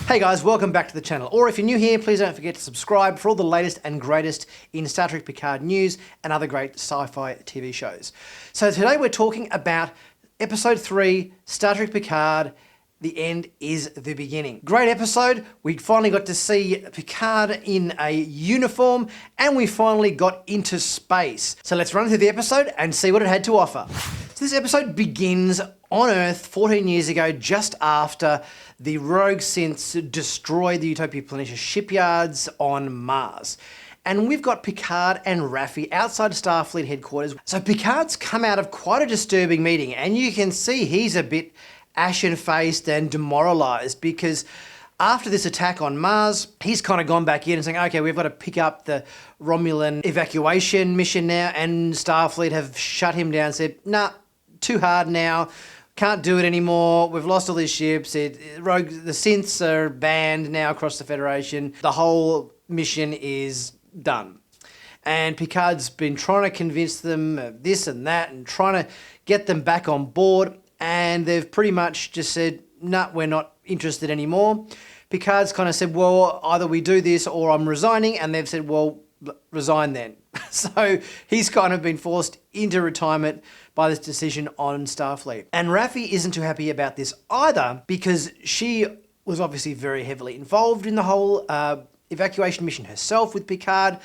Hey guys, welcome back to the channel. Or if you're new here, please don't forget to subscribe for all the latest and greatest in Star Trek Picard news and other great sci-fi TV shows. So today we're talking about Episode 3, Star Trek Picard, The End is the Beginning. Great episode. We finally got to see Picard in a uniform and we finally got into space. So let's run through the episode and see what it had to offer. So this episode begins on Earth 14 years ago, just after the rogue synths destroyed the Utopia Planitia shipyards on Mars. And we've got Picard and Raffi outside Starfleet headquarters. So Picard's come out of quite a disturbing meeting, and you can see he's a bit ashen-faced and demoralised because after this attack on Mars, he's kind of gone back in and saying, okay, we've got to pick up the Romulan evacuation mission now, and Starfleet have shut him down and said, nah, too hard now. Can't do it anymore. We've lost all these ships. The synths are banned now across the Federation. The whole mission is done. And Picard's been trying to convince them of this and that and trying to get them back on board. And they've pretty much just said, nah, we're not interested anymore. Picard's kind of said, well, either we do this or I'm resigning. And they've said, well, resign then. So he's kind of been forced into retirement by this decision on Starfleet. And Raffi isn't too happy about this either because she was obviously very heavily involved in the whole evacuation mission herself with Picard.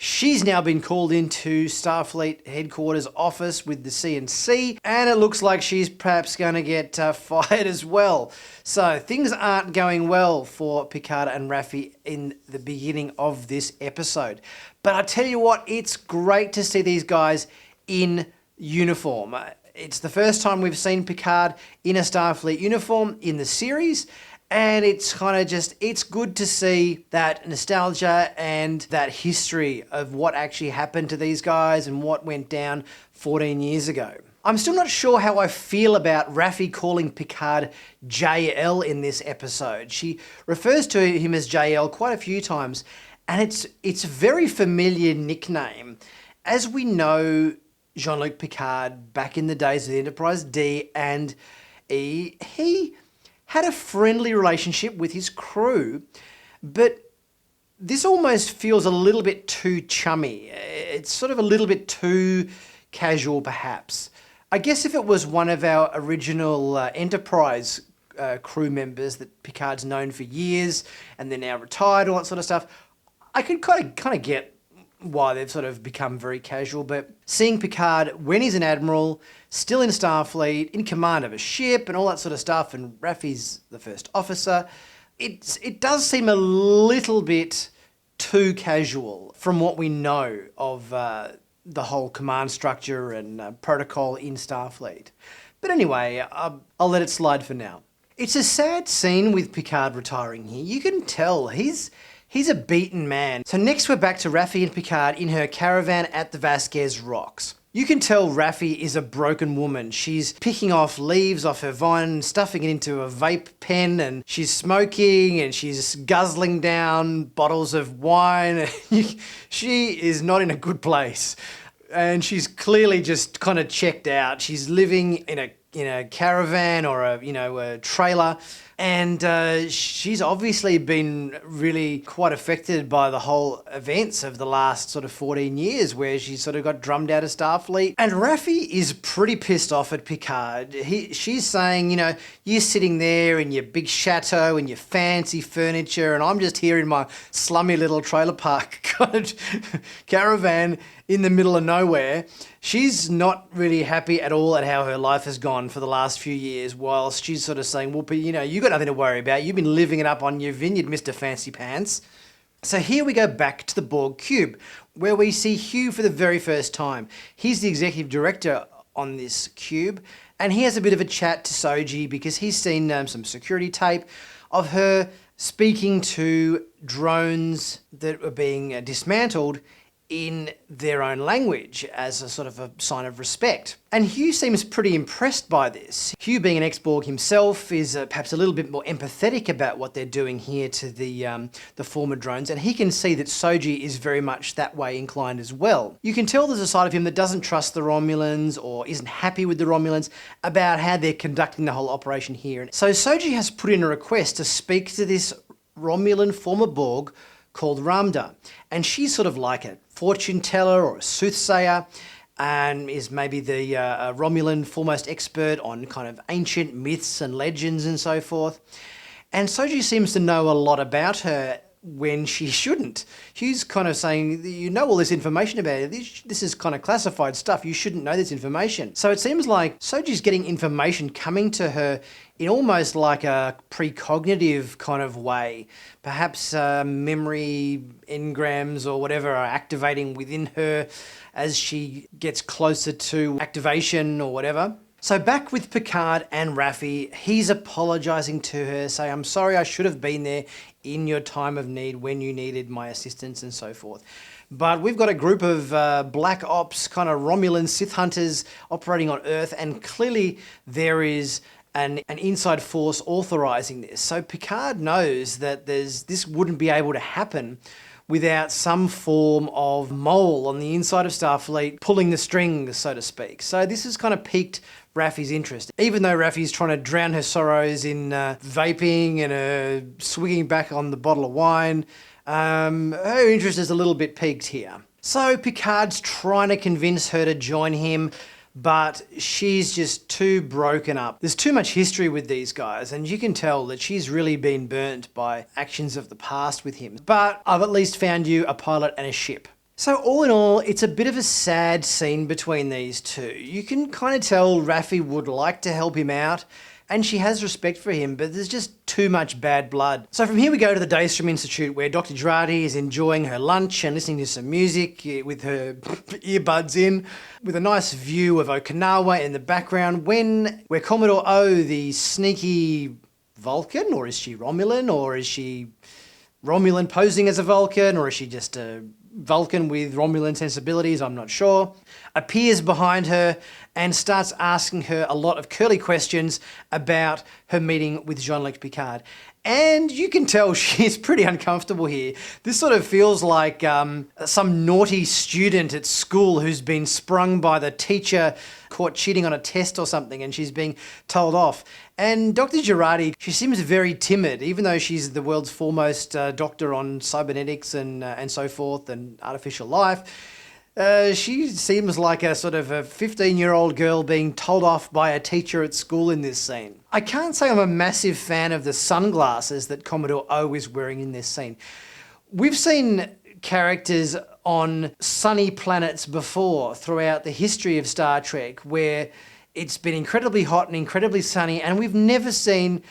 She's now been called into Starfleet headquarters office with the CNC, and it looks like she's perhaps going to get fired as well. So things aren't going well for Picard and Raffi in the beginning of this episode. But I tell you what, it's great to see these guys in uniform. It's the first time we've seen Picard in a Starfleet uniform in the series. And it's kind of just, it's good to see that nostalgia and that history of what actually happened to these guys and what went down 14 years ago. I'm still not sure how I feel about Raffi calling Picard JL in this episode. She refers to him as JL quite a few times, and it's a very familiar nickname. As we know, Jean-Luc Picard, back in the days of the Enterprise D and E, he had a friendly relationship with his crew, but this almost feels a little bit too chummy. It's sort of a little bit too casual, perhaps. I guess if it was one of our original Enterprise crew members that Picard's known for years and they're now retired, all that sort of stuff, I could kind of get why they've sort of become very casual. But seeing Picard when he's an admiral, still in Starfleet, in command of a ship and all that sort of stuff, and Raffi's the first officer, it does seem a little bit too casual from what we know of the whole command structure and protocol in Starfleet. But anyway, I'll let it slide for now. It's a sad scene with Picard retiring here. You can tell he's a beaten man. So next we're back to Raffi and Picard in her caravan at the Vasquez Rocks. You can tell Raffi is a broken woman. She's picking off leaves off her vine, stuffing it into a vape pen, and she's smoking and she's guzzling down bottles of wine. She is not in a good place. And she's clearly just kind of checked out. She's living in a caravan or a trailer. And she's obviously been really quite affected by the whole events of the last sort of 14 years where she sort of got drummed out of Starfleet. And Raffi is pretty pissed off at Picard. She's saying, you're sitting there in your big chateau and your fancy furniture, and I'm just here in my slummy little trailer park kind of caravan in the middle of nowhere. She's not really happy at all at how her life has gone for the last few years, whilst she's sort of saying, well, but you got nothing to worry about. You've been living it up on your vineyard, Mr. Fancy Pants. So here we go back to the Borg cube, where we see Hugh for the very first time. He's the executive director on this cube, and he has a bit of a chat to Soji because he's seen some security tape of her speaking to drones that were being dismantled in their own language as a sort of a sign of respect. And Hugh seems pretty impressed by this. Hugh, being an ex-Borg himself, is perhaps a little bit more empathetic about what they're doing here to the former drones, and he can see that Soji is very much that way inclined as well. You can tell there's a side of him that doesn't trust the Romulans or isn't happy with the Romulans about how they're conducting the whole operation here. So Soji has put in a request to speak to this Romulan former Borg called Ramda. And she's sort of like a fortune teller or a soothsayer, and is maybe the Romulan foremost expert on kind of ancient myths and legends and so forth. And Soji seems to know a lot about her when she shouldn't. Hugh's kind of saying, you know all this information about it. This is kind of classified stuff. You shouldn't know this information. So it seems like Soji's getting information coming to her in almost like a precognitive kind of way. Perhaps memory engrams or whatever are activating within her as she gets closer to activation or whatever. So back with Picard and Raffi, he's apologising to her, saying, I'm sorry, I should have been there in your time of need when you needed my assistance and so forth. But we've got a group of black ops, kind of Romulan Sith hunters operating on Earth, and clearly there is an inside force authorising this. So Picard knows that this wouldn't be able to happen without some form of mole on the inside of Starfleet pulling the strings, so to speak. So this has kind of piqued Raffi's interest. Even though Raffi's trying to drown her sorrows in vaping and swigging back on the bottle of wine, her interest is a little bit piqued here. So Picard's trying to convince her to join him, but she's just too broken up. There's too much history with these guys, and you can tell that she's really been burnt by actions of the past with him. But I've at least found you a pilot and a ship. So all in all, it's a bit of a sad scene between these two. You can kind of tell Raffi would like to help him out, and she has respect for him, but there's just too much bad blood. So from here we go to the Daystrom Institute, where Dr. Jurati is enjoying her lunch and listening to some music with her earbuds in, with a nice view of Okinawa in the background, where Commodore O, the sneaky Vulcan, or is she Romulan, or is she Romulan posing as a Vulcan, or is she just a Vulcan with Romulan sensibilities, I'm not sure, appears behind her and starts asking her a lot of curly questions about her meeting with Jean-Luc Picard. And you can tell she's pretty uncomfortable here. This sort of feels like some naughty student at school who's been sprung by the teacher, caught cheating on a test or something, and she's being told off. And Dr. Jurati, she seems very timid, even though she's the world's foremost doctor on cybernetics and so forth and artificial life. She seems like a sort of a 15-year-old girl being told off by a teacher at school in this scene. I can't say I'm a massive fan of the sunglasses that Commodore O is wearing in this scene. We've seen characters on sunny planets before throughout the history of Star Trek where it's been incredibly hot and incredibly sunny, and we've never seen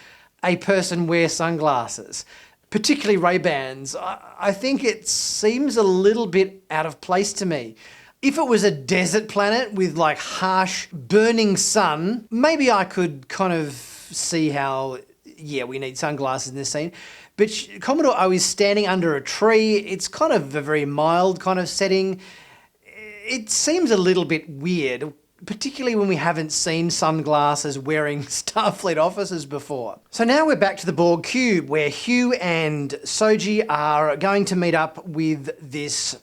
a person wear sunglasses, particularly Ray-Bans. I think it seems a little bit out of place to me. If it was a desert planet with like harsh burning sun, maybe I could kind of see how, yeah, we need sunglasses in this scene. But Commodore O is standing under a tree. It's kind of a very mild kind of setting. It seems a little bit weird, particularly when we haven't seen sunglasses wearing Starfleet officers before. So now we're back to the Borg Cube, where Hugh and Soji are going to meet up with this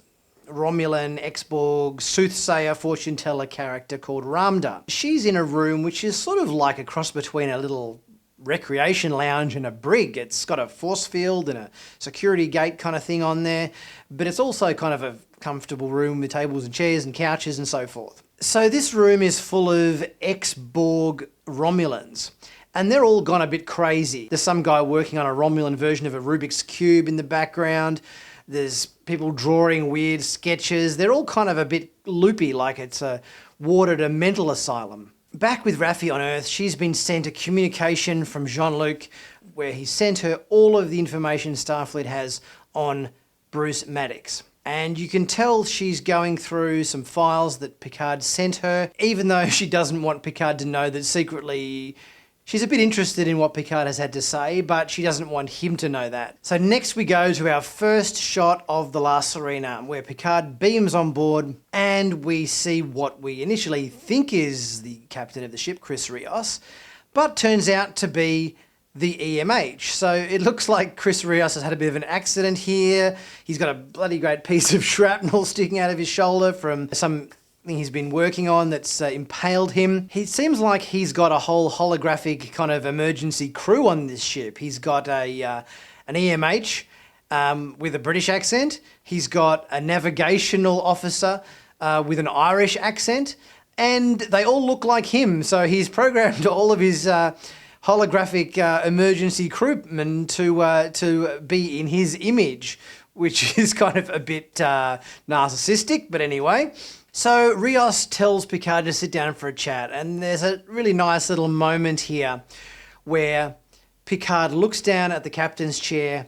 Romulan ex-Borg soothsayer fortune teller character called Ramda. She's in a room which is sort of like a cross between a little recreation lounge and a brig. It's got a force field and a security gate kind of thing on there, but it's also kind of a comfortable room with tables and chairs and couches and so forth. So this room is full of ex-Borg Romulans, and they're all gone a bit crazy. There's some guy working on a Romulan version of a Rubik's Cube in the background. There's people drawing weird sketches. They're all kind of a bit loopy, like it's a ward at a mental asylum. Back with Raffi on Earth, she's been sent a communication from Jean-Luc where he sent her all of the information Starfleet has on Bruce Maddox. And you can tell she's going through some files that Picard sent her, even though she doesn't want Picard to know that secretly she's a bit interested in what Picard has had to say, but she doesn't want him to know that. So next we go to our first shot of the La Sirena, where Picard beams on board and we see what we initially think is the captain of the ship, Chris Rios, but turns out to be the EMH. So it looks like Chris Rios has had a bit of an accident here. He's got a bloody great piece of shrapnel sticking out of his shoulder from something he's been working on that's impaled him. It seems like he's got a whole holographic kind of emergency crew on this ship. He's got a an EMH with a British accent. He's got a navigational officer with an Irish accent, and they all look like him. So he's programmed all of his holographic emergency crewmen to be in his image, which is kind of a bit narcissistic, but anyway. So Rios tells Picard to sit down for a chat, and there's a really nice little moment here where Picard looks down at the captain's chair,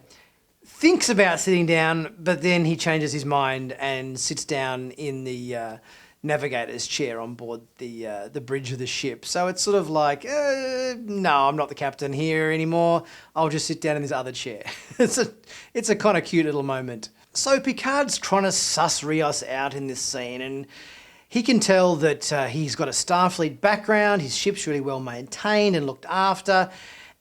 thinks about sitting down, but then he changes his mind and sits down in the navigator's chair on board the bridge of the ship. So it's sort of like, no, I'm not the captain here anymore. I'll just sit down in this other chair. It's a kind of cute little moment. So Picard's trying to suss Rios out in this scene, and he can tell that he's got a Starfleet background, his ship's really well maintained and looked after.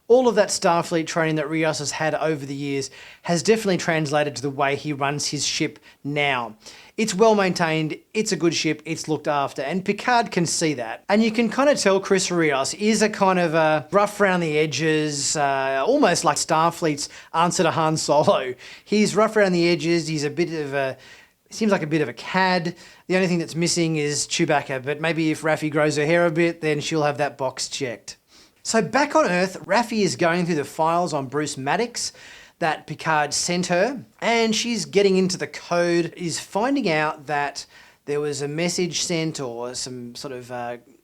All of that Starfleet training that Rios has had over the years has definitely translated to the way he runs his ship now. It's well maintained, it's a good ship, it's looked after, and Picard can see that. And you can kind of tell Chris Rios is a kind of a rough around the edges, almost like Starfleet's answer to Han Solo. He's rough around the edges, he's a bit of a... seems like a bit of a cad. The only thing that's missing is Chewbacca, but maybe if Raffi grows her hair a bit, then she'll have that box checked. So back on Earth, Raffi is going through the files on Bruce Maddox that Picard sent her, and she's getting into the code, is finding out that there was a message sent or some sort of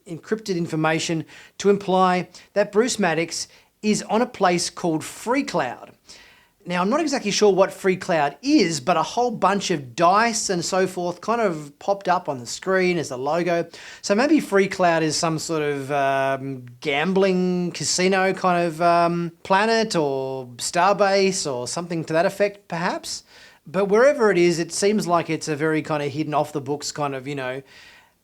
encrypted information to imply that Bruce Maddox is on a place called Freecloud. Now, I'm not exactly sure what Freecloud is, but a whole bunch of dice and so forth kind of popped up on the screen as a logo. So maybe Freecloud is some sort of gambling casino kind of planet or starbase or something to that effect, perhaps. But wherever it is, it seems like it's a very kind of hidden off the books kind of,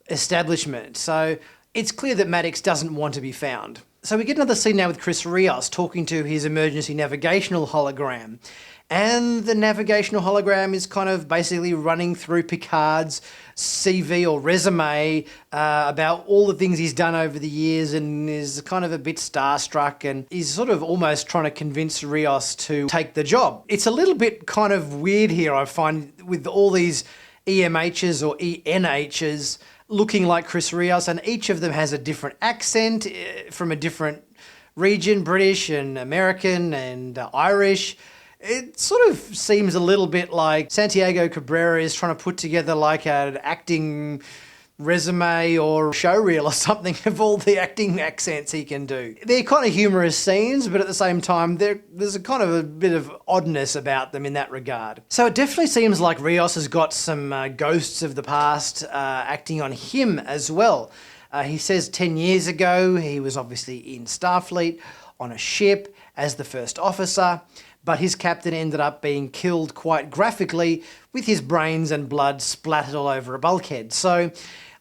establishment. So it's clear that Maddox doesn't want to be found. So we get another scene now with Chris Rios talking to his emergency navigational hologram. And the navigational hologram is kind of basically running through Picard's CV or resume about all the things he's done over the years, and is kind of a bit starstruck, and is sort of almost trying to convince Rios to take the job. It's a little bit kind of weird here, I find, with all these EMHs or ENHs looking like Chris Rios, and each of them has a different accent from a different region, British and American and Irish. It sort of seems a little bit like Santiago Cabrera is trying to put together like an acting resume or showreel or something of all the acting accents he can do. They're kind of humorous scenes, but at the same time, there's a kind of a bit of oddness about them in that regard. So it definitely seems like Rios has got some ghosts of the past acting on him as well. He says 10 years ago, he was obviously in Starfleet on a ship as the first officer, but his captain ended up being killed quite graphically with his brains and blood splattered all over a bulkhead. So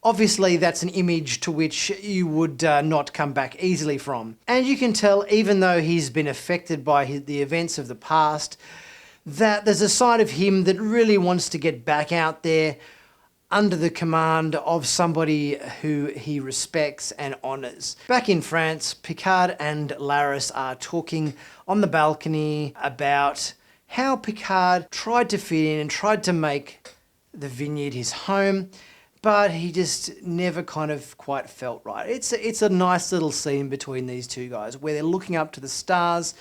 obviously that's an image to which you would not come back easily from. And you can tell, even though he's been affected by the events of the past, that there's a side of him that really wants to get back out there under the command of somebody who he respects and honours. Back in France, Picard and Laris are talking on the balcony about how Picard tried to fit in and tried to make the vineyard his home, but he just never kind of quite felt right. It's a nice little scene between these two guys where they're looking up to the stars,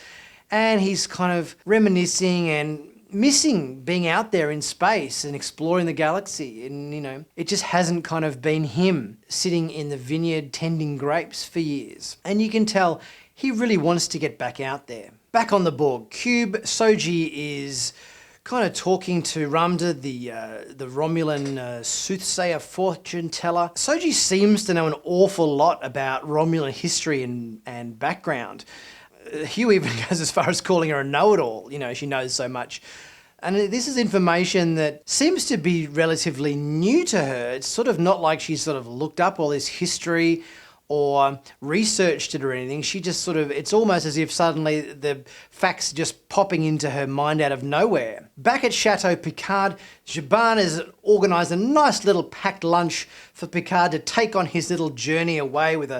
and he's kind of reminiscing and missing being out there in space and exploring the galaxy. And, it just hasn't kind of been him sitting in the vineyard tending grapes for years. And you can tell he really wants to get back out there. Back on the Borg cube, Soji is kind of talking to Ramda, the Romulan soothsayer fortune teller. Soji seems to know an awful lot about Romulan history and background. Hugh even goes as far as calling her a know-it-all. She knows so much. And this is information that seems to be relatively new to her. It's sort of not like she's sort of looked up all this history or researched it or anything. She just it's almost as if suddenly the facts just popping into her mind out of nowhere. Back at Chateau Picard, Zhaban has organised a nice little packed lunch for Picard to take on his little journey away with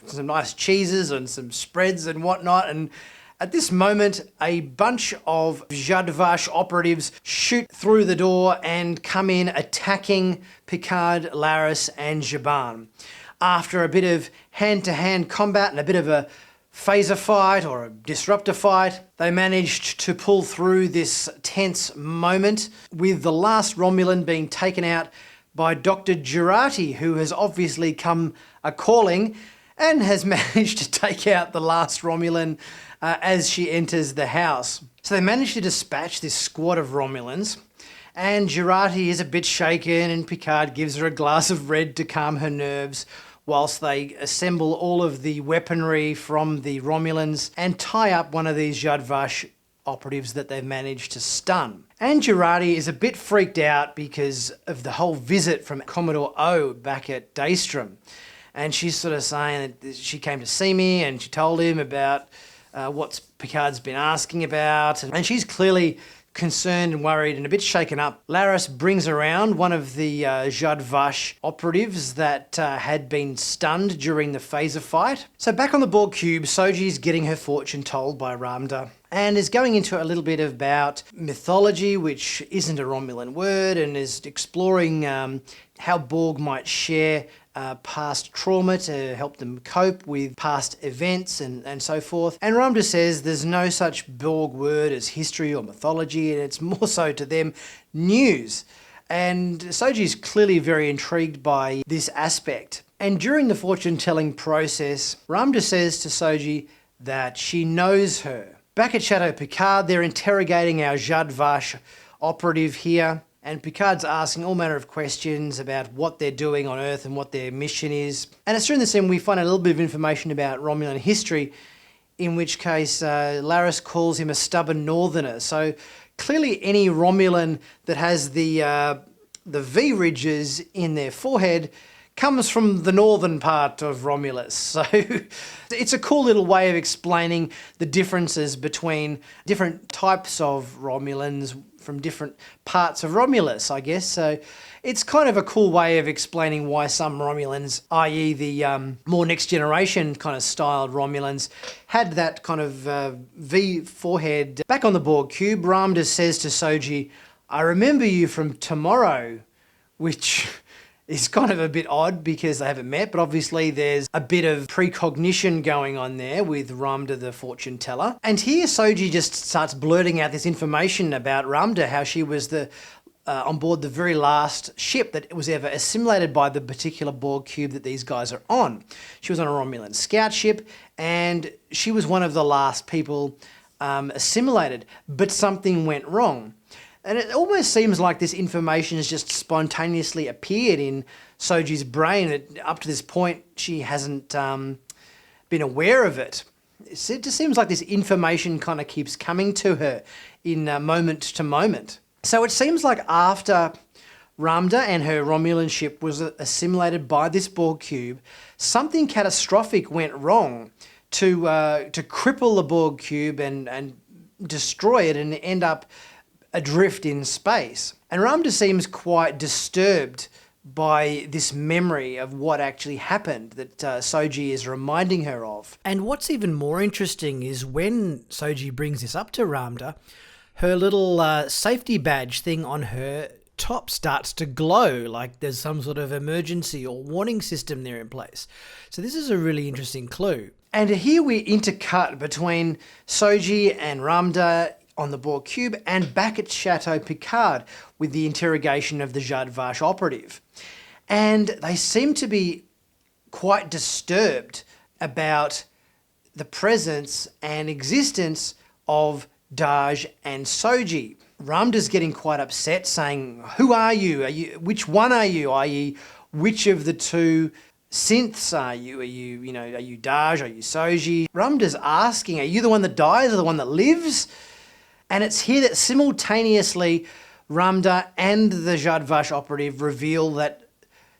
some nice cheeses and some spreads and whatnot. And At this moment, a bunch of Zhat Vash operatives shoot through the door and come in attacking Picard, Laris and Zhaban. After a bit of hand-to-hand combat and a bit of a phaser fight or a disruptor fight, they managed to pull through this tense moment, with the last Romulan being taken out by Dr. Jurati, who has obviously come a-calling and has managed to take out the last Romulan as she enters the house. So they managed to dispatch this squad of Romulans, and Jurati is a bit shaken, and Picard gives her a glass of red to calm her nerves, whilst they assemble all of the weaponry from the Romulans and tie up one of these Zhat Vash operatives that they've managed to stun. And Jurati is a bit freaked out because of the whole visit from Commodore O back at Daystrom. And she's sort of saying that she came to see me and she told him about what Picard's been asking about. And she's clearly concerned and worried and a bit shaken up. Laris brings around one of the Zhat Vash operatives that had been stunned during the phaser fight. So back on the Borg cube, Soji's getting her fortune told by Ramda and is going into a little bit about mythology, which isn't a Romulan word, and is exploring how Borg might share past trauma to help them cope with past events and so forth. And Ramda says there's no such Borg word as history or mythology, and it's more so to them news. And Soji's clearly very intrigued by this aspect. And during the fortune-telling process, Ramda says to Soji that she knows her. Back at Chateau Picard, they're interrogating our Zhat Vash operative here, and Picard's asking all manner of questions about what they're doing on Earth and what their mission is. And it's during the scene we find a little bit of information about Romulan history, in which case Laris calls him a stubborn northerner. So clearly any Romulan that has the V ridges in their forehead comes from the northern part of Romulus. So it's a cool little way of explaining the differences between different types of Romulans from different parts of Romulus, I guess. So it's kind of a cool way of explaining why some Romulans, i.e. the more next generation kind of styled Romulans, had that kind of V forehead. Back on the Borg cube, Ramda says to Soji, "I remember you from tomorrow," which is kind of a bit odd because they haven't met, but obviously there's a bit of precognition going on there with Ramda the fortune teller. And here Soji just starts blurting out this information about Ramda, how she was on board the very last ship that was ever assimilated by the particular Borg cube that these guys are on. She was on a Romulan scout ship, and she was one of the last people assimilated, but something went wrong. And it almost seems like this information has just spontaneously appeared in Soji's brain. That up to this point, she hasn't been aware of it. It just seems like this information kind of keeps coming to her in moment to moment. So it seems like after Ramda and her Romulan ship was assimilated by this Borg cube, something catastrophic went wrong to cripple the Borg cube and destroy it and end up adrift in space. And Ramda seems quite disturbed by this memory of what actually happened that Soji is reminding her of. And what's even more interesting is when Soji brings this up to Ramda, her little safety badge thing on her top starts to glow like there's some sort of emergency or warning system there in place. So this is a really interesting clue. And here we intercut between Soji and Ramda on the Borg cube and back at Chateau Picard with the interrogation of the Zhat Vash operative. And they seem to be quite disturbed about the presence and existence of Dahj and Soji. Ramda's getting quite upset, saying, "Who are you? Which one are you? I.e., which of the two synths are you? Are you Dahj? Are you Soji?" Ramda's asking, "Are you the one that dies or the one that lives?" And it's here that simultaneously Ramda and the Zhat Vash operative reveal that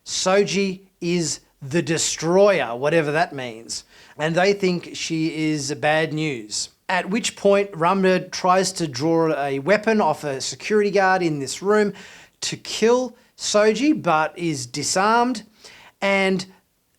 Soji is the destroyer, whatever that means. And they think she is bad news. At which point Ramda tries to draw a weapon off a security guard in this room to kill Soji, but is disarmed. And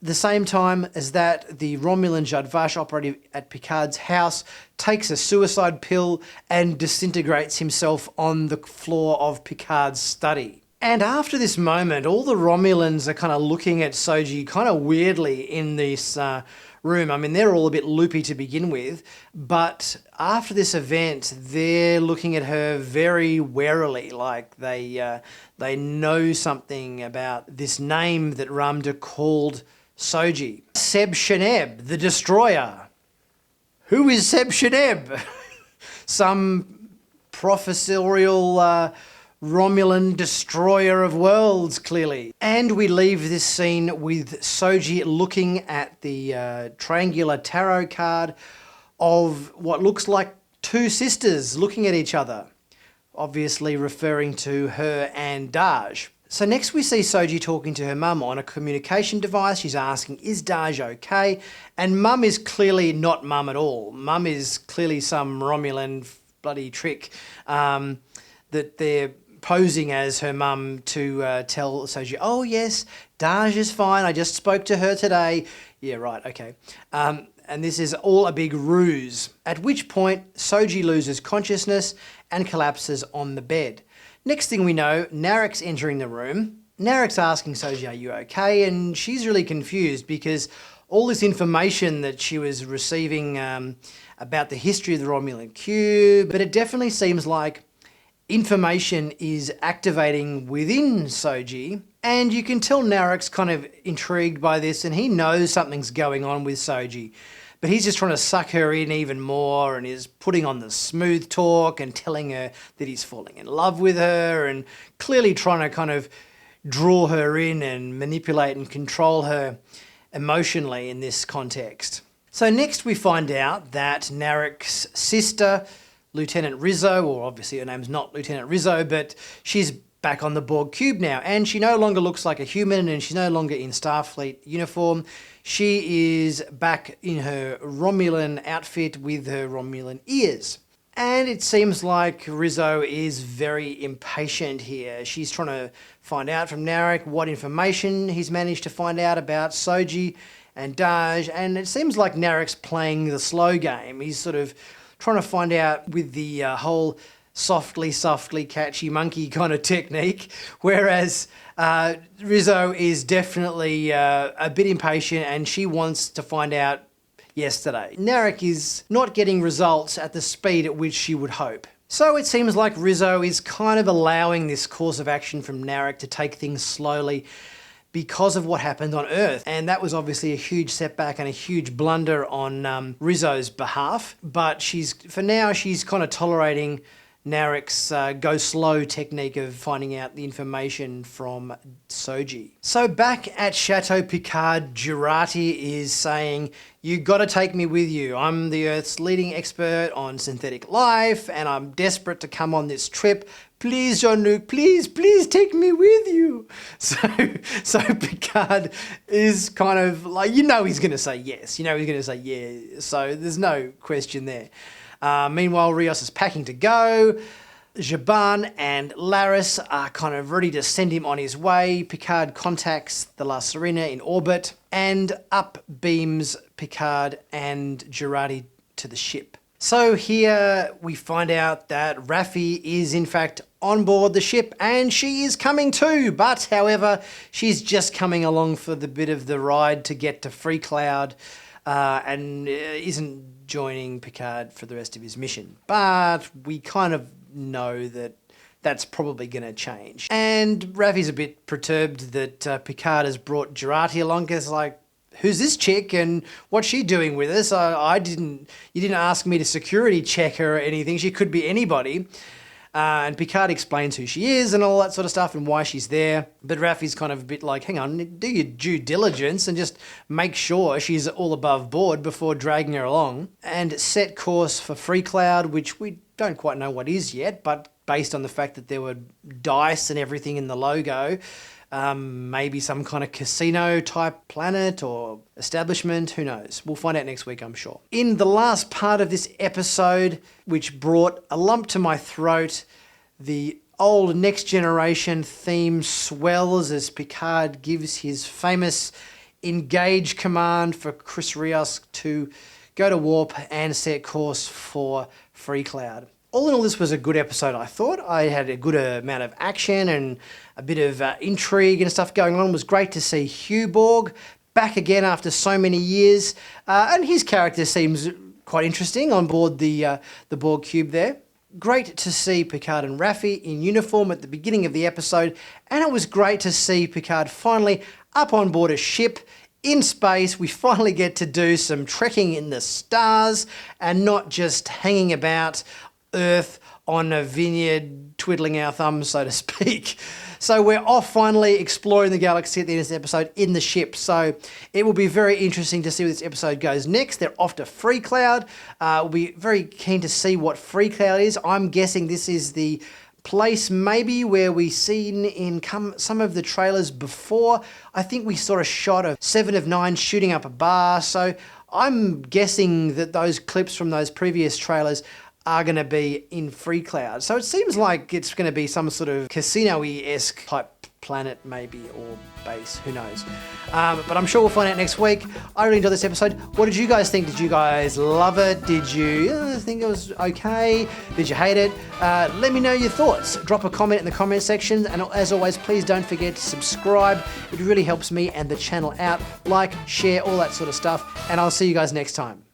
The same time as that, the Romulan Zhat Vash operative at Picard's house takes a suicide pill and disintegrates himself on the floor of Picard's study. And after this moment, all the Romulans are kind of looking at Soji kind of weirdly in this room. I mean, they're all a bit loopy to begin with, but after this event, they're looking at her very warily, like they know something about this name that Ramda called Soji. Seb Sheneb, the Destroyer. Who is Seb Sheneb? Some professorial Romulan destroyer of worlds, clearly. And we leave this scene with Soji looking at the triangular tarot card of what looks like two sisters looking at each other, obviously referring to her and Dahj. So next we see Soji talking to her mum on a communication device. She's asking, is Dahj okay? And mum is clearly not mum at all. Mum is clearly some Romulan bloody trick that they're posing as her mum to tell Soji, oh yes, Dahj is fine, I just spoke to her today. Yeah, right, okay. And this is all a big ruse, at which point Soji loses consciousness and collapses on the bed. Next thing we know, Narek's entering the room. Narek's asking Soji, are you okay? And she's really confused because all this information that she was receiving about the history of the Romulan cube, but it definitely seems like information is activating within Soji, and you can tell Narek's kind of intrigued by this, and he knows something's going on with Soji, but he's just trying to suck her in even more and is putting on the smooth talk and telling her that he's falling in love with her and clearly trying to kind of draw her in and manipulate and control her emotionally in this context. So next we find out that Narek's sister, Lieutenant Rizzo, or obviously her name's not Lieutenant Rizzo, but she's back on the Borg cube now, and she no longer looks like a human and she's no longer in Starfleet uniform. She is back in her Romulan outfit with her Romulan ears. And it seems like Rizzo is very impatient here. She's trying to find out from Narek what information he's managed to find out about Soji and Dahj, and it seems like Narek's playing the slow game. He's sort of trying to find out with the whole softly, catchy monkey kind of technique, whereas Rizzo is definitely a bit impatient and she wants to find out yesterday. Narek is not getting results at the speed at which she would hope. So it seems like Rizzo is kind of allowing this course of action from Narek to take things slowly because of what happened on Earth. And that was obviously a huge setback and a huge blunder on Rizzo's behalf. But for now, she's kind of tolerating Narek's go slow technique of finding out the information from Soji. So back at Chateau Picard, Jurati is saying, you gotta take me with you. I'm the Earth's leading expert on synthetic life and I'm desperate to come on this trip. Please, Jean-Luc, please take me with you. So Picard is kind of like, he's gonna say yes. He's gonna say yeah. So there's no question there. Meanwhile, Rios is packing to go. Zhaban and Laris are kind of ready to send him on his way. Picard contacts the La Serena in orbit and up beams Picard and Jurati to the ship. So here we find out that Raffi is in fact on board the ship and she is coming too, but however, she's just coming along for the bit of the ride to get to Freecloud and isn't joining Picard for the rest of his mission. But we kind of know that that's probably going to change. And Raffi's a bit perturbed that Picard has brought Jurati along because, like, who's this chick and what's she doing with us? You didn't ask me to security check her or anything. She could be anybody. And Picard explains who she is and all that sort of stuff and why she's there. But Raffi's kind of a bit like, hang on, do your due diligence and just make sure she's all above board before dragging her along. And set course for Freecloud, which we don't quite know what is yet, but based on the fact that there were dice and everything in the logo, maybe some kind of casino type planet or establishment, who knows? We'll find out next week, I'm sure. In the last part of this episode, which brought a lump to my throat, the old Next Generation theme swells as Picard gives his famous engage command for Chris Rios to go to warp and set course for Freecloud. All in all, this was a good episode, I thought. I had a good amount of action and a bit of intrigue and stuff going on. It was great to see Hugh Borg back again after so many years. And his character seems quite interesting on board the Borg cube there. Great to see Picard and Raffi in uniform at the beginning of the episode. And it was great to see Picard finally up on board a ship in space. We finally get to do some trekking in the stars and not just hanging about Earth on a vineyard, twiddling our thumbs, so to speak. So we're off finally exploring the galaxy at the end of this episode in the ship. So it will be very interesting to see where this episode goes next. They're off to Freecloud. We'll be very keen to see what Freecloud is. I'm guessing this is the place maybe where we've seen in some of the trailers before. I think we saw a shot of Seven of Nine shooting up a bar. So I'm guessing that those clips from those previous trailers are going to be in Freecloud. So it seems like it's going to be some sort of casino-y-esque type planet maybe, or base, who knows. But I'm sure we'll find out next week. I really enjoyed this episode. What did you guys think? Did you guys love it? Did you think it was okay? Did you hate it? Let me know your thoughts. Drop a comment in the comment section, and as always, please don't forget to subscribe. It really helps me and the channel out. Like, share, all that sort of stuff, and I'll see you guys next time.